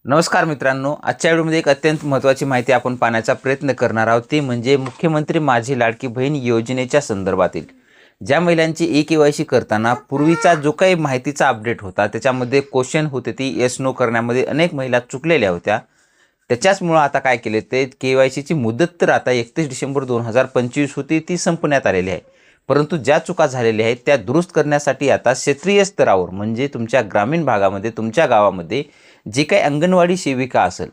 नमस्कार मित्रांनो, आजच्या व्हिडिओमध्ये एक अत्यंत महत्त्वाची माहिती आपण पाहण्याचा प्रयत्न करणार आहोत। ती म्हणजे मुख्यमंत्री माझी लाडकी बहीण योजनेच्या संदर्भातील ज्या महिलांची ई-के-वाय-सी करताना पूर्वीचा जो काही माहितीचा अपडेट होता त्याच्यामध्ये क्वेश्चन होते, ती येस नो करण्यामध्ये अनेक महिला चुकलेल्या होत्या। त्याच्याचमुळे आता काय केले ते के-वाय-सीची मुदत तर आता 31 डिसेंबर 2025 होती, ती संपण्यात आलेली आहे। परंतु ज्या चुका झालेल्या आहेत त्या दुरुस्त करण्यासाठी आता क्षेत्रीय स्तरावर म्हणजे तुमच्या ग्रामीण भागामध्ये तुमच्या गावामध्ये जे काही अंगणवाडी सेविका असेल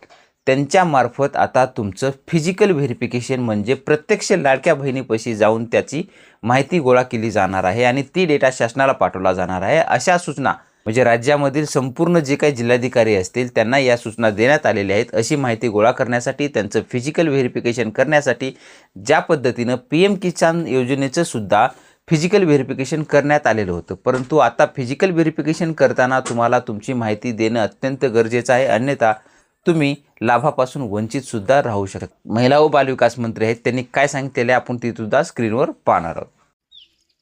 त्यांच्यामार्फत आता तुमचं फिजिकल व्हेरिफिकेशन म्हणजे प्रत्यक्ष लाडक्या बहिणीपाशी जाऊन त्याची माहिती गोळा केली जाणार आहे आणि ती डेटा शासनाला पाठवला जाणार आहे। अशा सूचना म्हणजे राज्यामधील संपूर्ण जे काही जिल्हाधिकारी असतील त्यांना या सूचना देण्यात आलेल्या आहेत। अशी माहिती गोळा करण्यासाठी त्यांचं फिजिकल व्हेरिफिकेशन करण्यासाठी ज्या पद्धतीनं PM किसान योजनेचं सुद्धा फिजिकल व्हेरिफिकेशन करण्यात आलेलं होतं, परंतु आता फिजिकल व्हेरिफिकेशन करताना तुम्हाला तुमची माहिती देणं अत्यंत गरजेचं आहे, अन्यथा तुम्ही लाभापासून वंचित सुद्धा राहू शकता। महिला व बालविकास मंत्री आहेत, त्यांनी काय सांगितलेले आपण ती सुद्धा स्क्रीनवर पाहणार आहोत।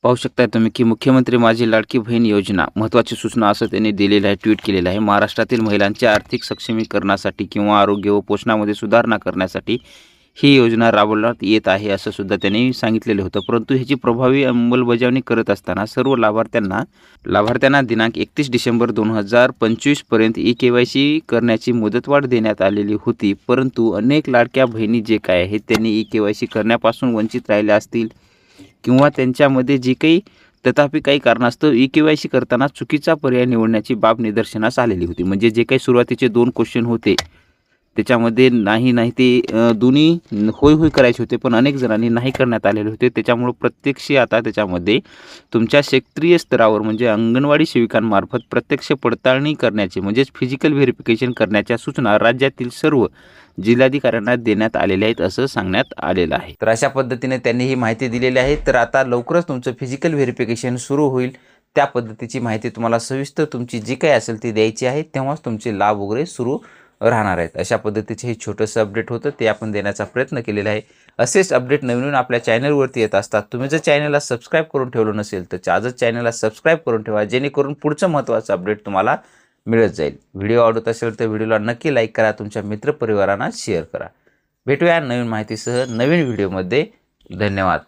पाहू शकता तुम्ही की मुख्यमंत्री माझी लाडकी बहीण योजना महत्त्वाची सूचना असं त्यांनी दिलेलं आहे, ट्विट केलेलं आहे। महाराष्ट्रातील महिलांच्या आर्थिक सक्षमीकरणासाठी किंवा आरोग्य व पोषणामध्ये सुधारणा करण्यासाठी ही योजना राबवण्यात येत आहे असं सुद्धा त्यांनी सांगितलेलं होतं। परंतु ह्याची प्रभावी अंमलबजावणी करत असताना सर्व लाभार्थ्यांना दिनांक 31 डिसेंबर 2025 पर्यंत ई-के-वाय-सी करण्याची मुदतवाढ देण्यात आलेली होती, परंतु अनेक लाडक्या बहिणी जे काय आहेत त्यांनी ई-के-वाय-सी करण्यापासून वंचित राहिल्या असतील किंवा त्यांच्यामध्ये जे काही तथापि काही कारणास्तव ई-के-वाय-सी करताना चुकीचा पर्याय निवडण्याची बाब निदर्शनास आलेली होती। म्हणजे जे काही सुरुवातीचे 2 क्वेश्चन होते त्याच्यामध्ये नाही ते दोन्ही होय करायचे होते, पण अनेक जणांनी नाही करण्यात आलेले होते। त्याच्यामुळे प्रत्यक्ष आता त्याच्यामध्ये तुमच्या क्षेत्रीय स्तरावर म्हणजे अंगणवाडी सेविकांमार्फत प्रत्यक्ष पडताळणी करण्याचे म्हणजेच फिजिकल व्हेरिफिकेशन करण्याच्या सूचना राज्यातील सर्व जिल्हाधिकाऱ्यांना देण्यात आलेल्या आहेत असं सांगण्यात आलेलं आहे। तर अशा पद्धतीने त्यांनी ही माहिती दिलेली आहे। तर आता लवकरच तुमचं फिजिकल व्हेरिफिकेशन सुरू होईल, त्या पद्धतीची माहिती तुम्हाला सविस्तर तुमची जी काही असेल ती द्यायची आहे, तेव्हाच तुमचे लाभ वगैरे सुरू राहणार आहेत। अशा पद्धतीचे हे छोटंसं अपडेट होतं ते आपण देण्याचा प्रयत्न केलेला आहे। असेच अपडेट नवीन आपल्या चॅनलवरती येत असतात। तुम्ही जर चॅनलला सबस्क्राईब करून ठेवलं नसेल तर आजच चॅनलला सबस्क्राईब करून ठेवा, जेणेकरून पुढचं महत्त्वाचं अपडेट तुम्हाला मिळत जाईल। व्हिडिओ आवडत असेल तर व्हिडिओला नक्की लाईक करा, तुमच्या मित्रपरिवारांना शेअर करा। भेटूया नवीन माहितीसह नवीन व्हिडिओमध्ये। धन्यवाद।